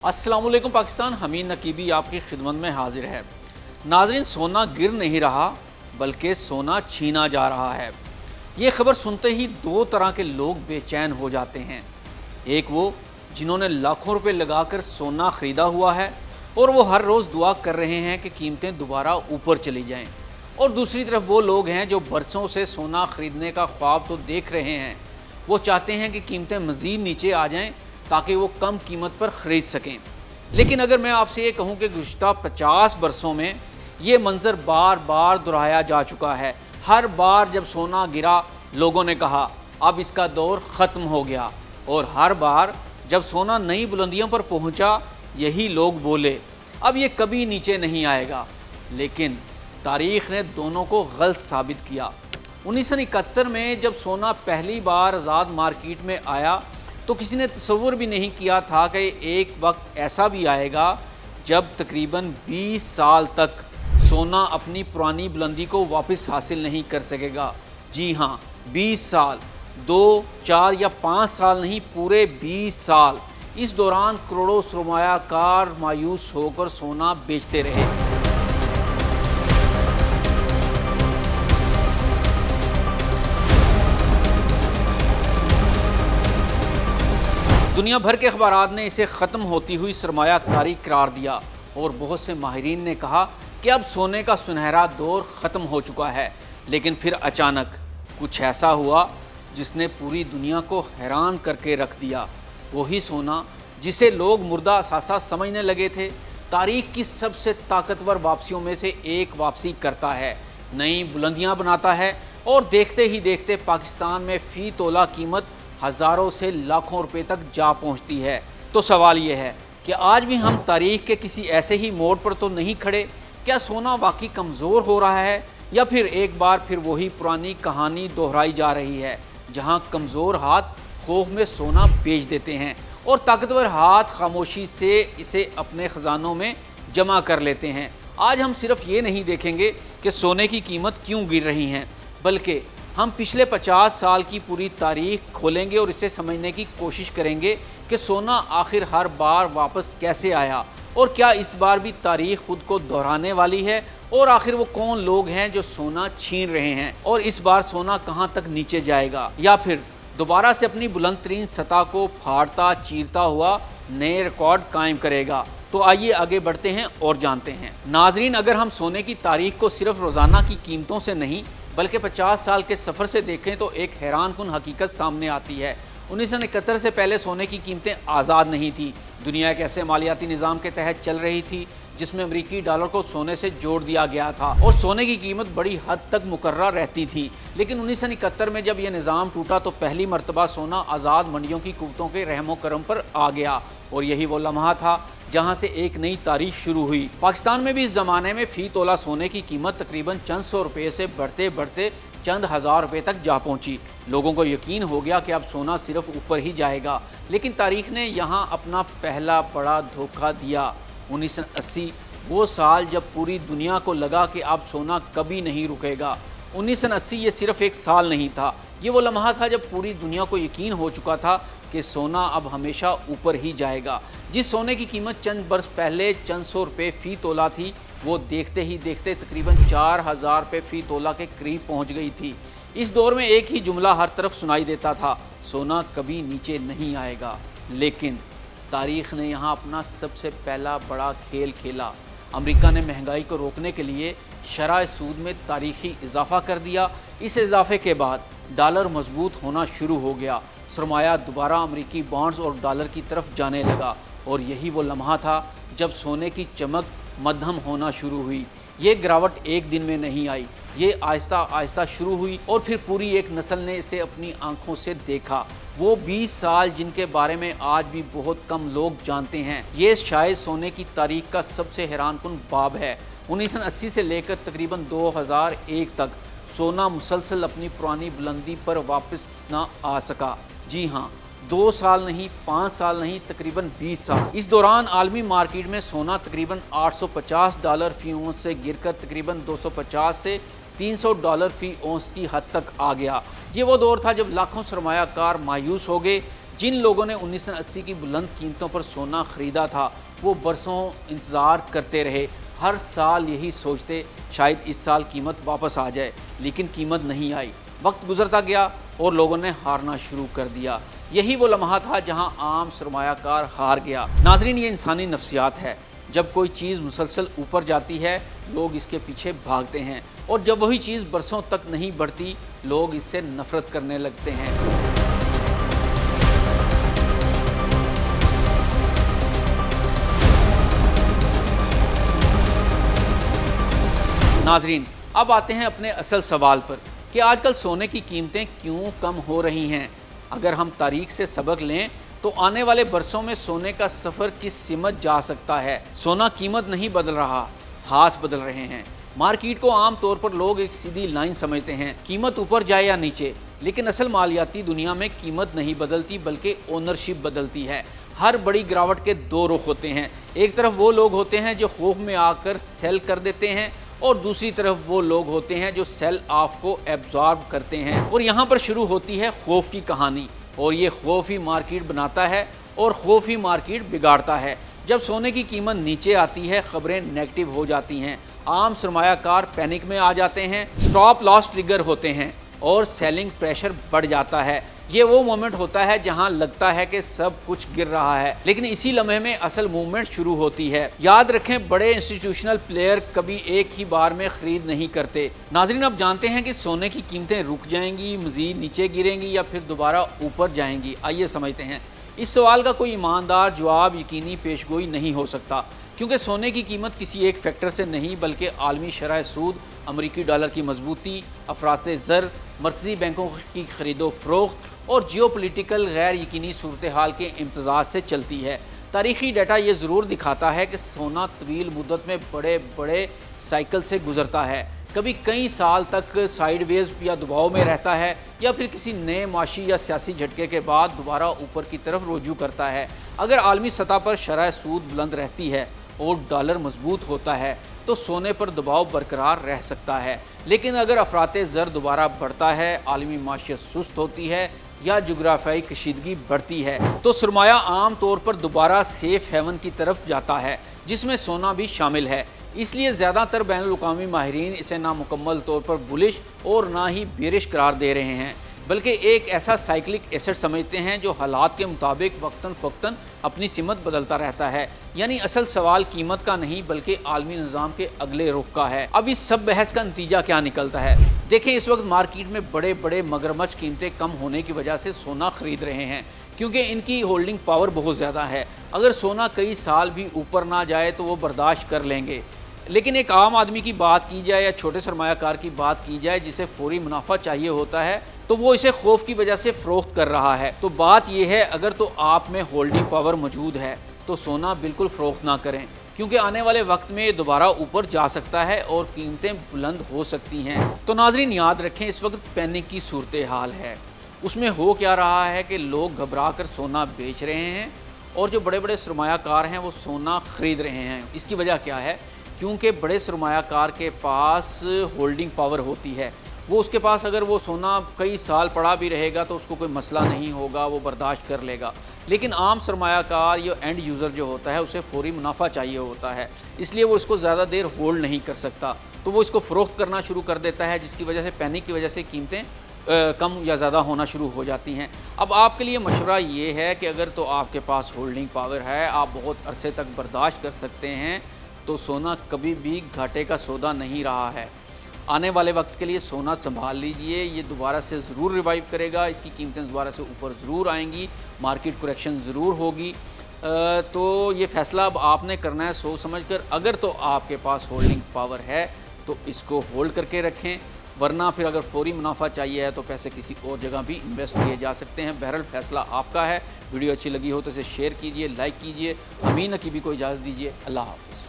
अस्सलाम वालेकुम पाकिस्तान। हमीद नकीबी आपकी खिदमत में हाजिर है। नाजरीन, सोना गिर नहीं रहा बल्कि सोना छीना जा रहा है। ये खबर सुनते ही दो तरह के लोग बेचैन हो जाते हैं। एक वो जिन्होंने लाखों रुपए लगाकर सोना ख़रीदा हुआ है और वो हर रोज़ दुआ कर रहे हैं कि कीमतें दोबारा ऊपर चली जाएं, और दूसरी तरफ वो लोग हैं जो बरसों से सोना ख़रीदने का ख्वाब तो देख रहे हैं। वो चाहते हैं कि कीमतें मज़ीद नीचे आ जाएं ताकि वो कम कीमत पर ख़रीद सकें। लेकिन अगर मैं आपसे ये कहूँ कि गुज़िश्ता 50 बरसों में ये मंज़र बार बार दोहराया जा चुका है। हर बार जब सोना गिरा लोगों ने कहा अब इसका दौर ख़त्म हो गया, और हर बार जब सोना नई बुलंदियों पर पहुँचा यही लोग बोले अब ये कभी नीचे नहीं आएगा। लेकिन तारीख़ ने दोनों को गलत साबित किया। 1971 में जब सोना पहली बार आज़ाद मार्केट में आया तो किसी ने तसव्वुर भी नहीं किया था कि एक वक्त ऐसा भी आएगा जब तकरीबन 20 साल तक सोना अपनी पुरानी बुलंदी को वापस हासिल नहीं कर सकेगा। जी हाँ, 20 साल, 2, 4 या 5 साल नहीं, पूरे 20 साल। इस दौरान करोड़ों सरमायाकार मायूस होकर सोना बेचते रहे। दुनिया भर के अखबारात ने इसे ख़त्म होती हुई सरमायाकारी करार दिया, और बहुत से माहिरीन ने कहा कि अब सोने का सुनहरा दौर ख़त्म हो चुका है। लेकिन फिर अचानक कुछ ऐसा हुआ जिसने पूरी दुनिया को हैरान करके रख दिया। वही सोना जिसे लोग मुर्दा असासा समझने लगे थे, तारीख़ की सबसे ताकतवर वापसियों में से एक वापसी करता है, नई बुलंदियां बनाता है, और देखते ही देखते पाकिस्तान में फ़ी तोला कीमत हज़ारों से लाखों रुपए तक जा पहुंचती है। तो सवाल ये है कि आज भी हम तारीख़ के किसी ऐसे ही मोड़ पर तो नहीं खड़े? क्या सोना वाकई कमज़ोर हो रहा है, या फिर एक बार फिर वही पुरानी कहानी दोहराई जा रही है जहां कमज़ोर हाथ खौफ में सोना बेच देते हैं और ताकतवर हाथ खामोशी से इसे अपने ख़जानों में जमा कर लेते हैं? आज हम सिर्फ ये नहीं देखेंगे कि सोने की कीमत क्यों गिर रही हैं, बल्कि हम पिछले 50 साल की पूरी तारीख खोलेंगे और इसे समझने की कोशिश करेंगे कि सोना आखिर हर बार वापस कैसे आया, और क्या इस बार भी तारीख खुद को दोहराने वाली है, और आखिर वो कौन लोग हैं जो सोना छीन रहे हैं, और इस बार सोना कहाँ तक नीचे जाएगा, या फिर दोबारा से अपनी बुलंद तरीन सतह को फाड़ता चीरता हुआ नए रिकॉर्ड कायम करेगा। तो आइए आगे बढ़ते हैं और जानते हैं। नाजरीन, अगर हम सोने की तारीख को सिर्फ रोज़ाना की कीमतों से नहीं बल्कि 50 साल के सफ़र से देखें तो एक हैरान कुन हकीकत सामने आती है। 1971 से पहले सोने की कीमतें आज़ाद नहीं थी। दुनिया एक ऐसे मालियाती निज़ाम के तहत चल रही थी जिसमें अमरीकी डॉलर को सोने से जोड़ दिया गया था और सोने की कीमत बड़ी हद तक मुकर्रर रहती थी। लेकिन 1971 में जब यह निज़ाम टूटा तो पहली मरतबा सोना आज़ाद मंडियों की कुव्वतों के रहमो करम पर आ गया, और यही वो लम्हा था जहां से एक नई तारीख शुरू हुई। पाकिस्तान में भी इस ज़माने में फ़ी तोला सोने की कीमत तकरीबन चंद सौ रुपये से बढ़ते बढ़ते चंद हज़ार रुपये तक जा पहुंची। लोगों को यकीन हो गया कि अब सोना सिर्फ ऊपर ही जाएगा। लेकिन तारीख ने यहाँ अपना पहला बड़ा धोखा दिया। 1980 वो साल जब पूरी दुनिया को लगा कि अब सोना कभी नहीं रुकेगा। 1980 ये सिर्फ एक साल नहीं था, ये वो लम्हा था जब पूरी दुनिया को यकीन हो चुका था कि सोना अब हमेशा ऊपर ही जाएगा। जिस सोने की कीमत चंद बरस पहले चंद सौ रुपये फ़ी तोला थी, वो देखते ही देखते तकरीबन 4000 रुपये फ़ी तोला के करीब पहुंच गई थी। इस दौर में एक ही जुमला हर तरफ सुनाई देता था, सोना कभी नीचे नहीं आएगा। लेकिन तारीख़ ने यहाँ अपना सबसे पहला बड़ा खेल खेला। अमेरिका ने महंगाई को रोकने के लिए शरह सूद में तारीख़ी इजाफ़ा कर दिया। इस इजाफे के बाद डॉलर मजबूत होना शुरू हो गया। सरमाया दोबारा अमेरिकी बॉन्ड्स और डॉलर की तरफ जाने लगा, और यही वो लम्हा था जब सोने की चमक मध्यम होना शुरू हुई। ये गिरावट एक दिन में नहीं आई, ये आहिस्ता आहिस्ता शुरू हुई, और फिर पूरी एक नस्ल ने इसे अपनी आंखों से देखा। वो 20 साल जिनके बारे में आज भी बहुत कम लोग जानते हैं। ये शायद सोने की तारीख का सबसे हैरानकुन बाब है। 1980 से लेकर तकरीबन 2001 तक सोना मुसलसल अपनी पुरानी बुलंदी पर वापस ना आ सका। जी हाँ, 2 साल नहीं, 5 साल नहीं, तकरीबन 20 साल। इस दौरान आलमी मार्केट में सोना तकरीबन $850 फ़ी औंस से गिरकर तकरीबन 250 से $300 फ़ी औंस की हद तक आ गया। ये वो दौर था जब लाखों सरमायाकार मायूस हो गए, जिन लोगों ने 1980 की बुलंद कीमतों पर सोना खरीदा था वो बरसों इंतज़ार करते रहे, हर साल यही सोचते शायद इस साल कीमत वापस आ जाए, लेकिन कीमत नहीं आई। वक्त गुजरता गया और लोगों ने हारना शुरू कर दिया। यही वो लम्हा था जहां आम सरमायाकार हार गया। नाज़रीन, ये इंसानी नफ्सियात है। जब कोई चीज़ मुसलसल ऊपर जाती है लोग इसके पीछे भागते हैं, और जब वही चीज़ बरसों तक नहीं बढ़ती लोग इससे नफरत करने लगते हैं। नाज़रीन, अब आते हैं अपने असल सवाल पर कि आजकल सोने की कीमतें क्यों कम हो रही हैं। अगर हम तारीख से सबक लें तो आने वाले बरसों में सोने का सफ़र किस सिमत जा सकता है। सोना कीमत नहीं बदल रहा, हाथ बदल रहे हैं। मार्केट को आम तौर पर लोग एक सीधी लाइन समझते हैं, कीमत ऊपर जाए या नीचे, लेकिन असल मालियाती दुनिया में कीमत नहीं बदलती बल्कि ओनरशिप बदलती है। हर बड़ी गिरावट के दो रुख होते हैं। एक तरफ वो लोग होते हैं जो खौफ में आकर सेल कर देते हैं, और दूसरी तरफ वो लोग होते हैं जो सेल ऑफ को एब्जॉर्ब करते हैं। और यहाँ पर शुरू होती है खौफ की कहानी, और ये खौफ ही मार्केट बनाता है और खौफ ही मार्केट बिगाड़ता है। जब सोने की कीमत नीचे आती है खबरें नेगेटिव हो जाती हैं, आम सरमायाकार पैनिक में आ जाते हैं, स्टॉप लॉस ट्रिगर होते हैं और सेलिंग प्रेशर बढ़ जाता है। ये वो मोमेंट होता है जहां लगता है कि सब कुछ गिर रहा है, लेकिन इसी लम्हे में असल मूवमेंट शुरू होती है। याद रखें, बड़े इंस्टीट्यूशनल प्लेयर कभी एक ही बार में खरीद नहीं करते। नाज़रीन, आप जानते हैं कि सोने की कीमतें रुक जाएंगी, मज़ीद नीचे गिरेंगी या फिर दोबारा ऊपर जाएंगी। आइए समझते हैं। इस सवाल का कोई ईमानदार जवाब यकीनी पेशगोई नहीं हो सकता, क्योंकि सोने की कीमत किसी एक फैक्टर से नहीं बल्कि आलमी शरह सूद, अमरीकी डॉलर की मजबूती, अफराते ज़र, मरकज़ी बैंकों की खरीदो फरोख्त और जियोपॉलिटिकल गैर यकीनी सूरत हाल के इम्तजाज से चलती है। तारीख़ी डाटा ये ज़रूर दिखाता है कि सोना तवील मुद्दत में बड़े बड़े साइकिल से गुजरता है। कभी कई साल तक साइडवेज या दबाव में रहता है, या फिर किसी नए माशी या सियासी झटके के बाद दोबारा ऊपर की तरफ रुजू करता है। अगर आलमी सतह पर शरह सूद बुलंद रहती है और डॉलर मजबूत होता है तो सोने पर दबाव बरकरार रह सकता है, लेकिन अगर अफराते ज़र दोबारा बढ़ता है, आलमी माशियत सुस्त होती है या जोग्राफियाई कशीदगी बढ़ती है तो सरमाया आम तौर पर दोबारा सेफ हेवन की तरफ जाता है, जिसमें सोना भी शामिल है। इसलिए ज़्यादातर बैनुल-अक़वामी माहिरीन इसे नामुकम्मल तौर पर बुलिश और ना ही बेरिश करार दे रहे हैं, बल्कि एक ऐसा साइक्लिक एसेट समझते हैं जो हालात के मुताबिक वक्तन फ़क्तन अपनी सिमत बदलता रहता है। यानी असल सवाल कीमत का नहीं बल्कि आलमी निज़ाम के अगले रुख का है। अब इस सब बहस का नतीजा क्या निकलता है? देखें, इस वक्त मार्केट में बड़े बड़े मगरमच्छ कीमतें कम होने की वजह से सोना खरीद रहे हैं, क्योंकि इनकी होल्डिंग पावर बहुत ज़्यादा है। अगर सोना कई साल भी ऊपर ना जाए तो वो बर्दाश्त कर लेंगे, लेकिन एक आम आदमी की बात की जाए या छोटे सरमायाकार की बात की जाए जिसे फौरी मुनाफा चाहिए होता है, तो वो इसे खौफ की वजह से फ़रोख्त कर रहा है। तो बात यह है, अगर तो आप में होल्डिंग पावर मौजूद है तो सोना बिल्कुल फ़रोख्त ना करें, क्योंकि आने वाले वक्त में ये दोबारा ऊपर जा सकता है और कीमतें बुलंद हो सकती हैं। तो नाज़रीन, याद रखें, इस वक्त पैनिक की सूरत हाल है। उसमें हो क्या रहा है कि लोग घबरा कर सोना बेच रहे हैं और जो बड़े बड़े सरमायाकार हैं वो सोना ख़रीद रहे हैं। इसकी वजह क्या है? क्योंकि बड़े सरमायाकार के पास होल्डिंग पावर होती है। वो उसके पास अगर वो सोना कई साल पड़ा भी रहेगा तो उसको कोई मसला नहीं होगा, वो बर्दाश्त कर लेगा। लेकिन आम सरमायाकार या एंड यूज़र जो होता है उसे फौरी मुनाफा चाहिए होता है, इसलिए वो इसको ज़्यादा देर होल्ड नहीं कर सकता, तो वो इसको फ़रोख्त करना शुरू कर देता है, जिसकी वजह से पैनिक की वजह से कीमतें कम या ज़्यादा होना शुरू हो जाती हैं। अब आपके लिए मशवरा ये है कि अगर तो आपके पास होल्डिंग पावर है, आप बहुत अरसे तक बर्दाश्त कर सकते हैं, तो सोना कभी भी घाटे का सौदा नहीं रहा है। आने वाले वक्त के लिए सोना संभाल लीजिए, ये दोबारा से ज़रूर रिवाइव करेगा, इसकी कीमतें दोबारा से ऊपर ज़रूर आएंगी, मार्केट करेक्शन ज़रूर होगी। तो ये फ़ैसला अब आपने करना है सोच समझ कर। अगर तो आपके पास होल्डिंग पावर है तो इसको होल्ड करके रखें, वरना फिर अगर फौरी मुनाफा चाहिए है तो पैसे किसी और जगह भी इन्वेस्ट किए जा सकते हैं। बहरहाल फ़ैसला आपका है। वीडियो अच्छी लगी हो तो इसे शेयर कीजिए, लाइक कीजिए। अमीन नकीबी को इजाज़त दीजिए। अल्लाह हाफ़िज़।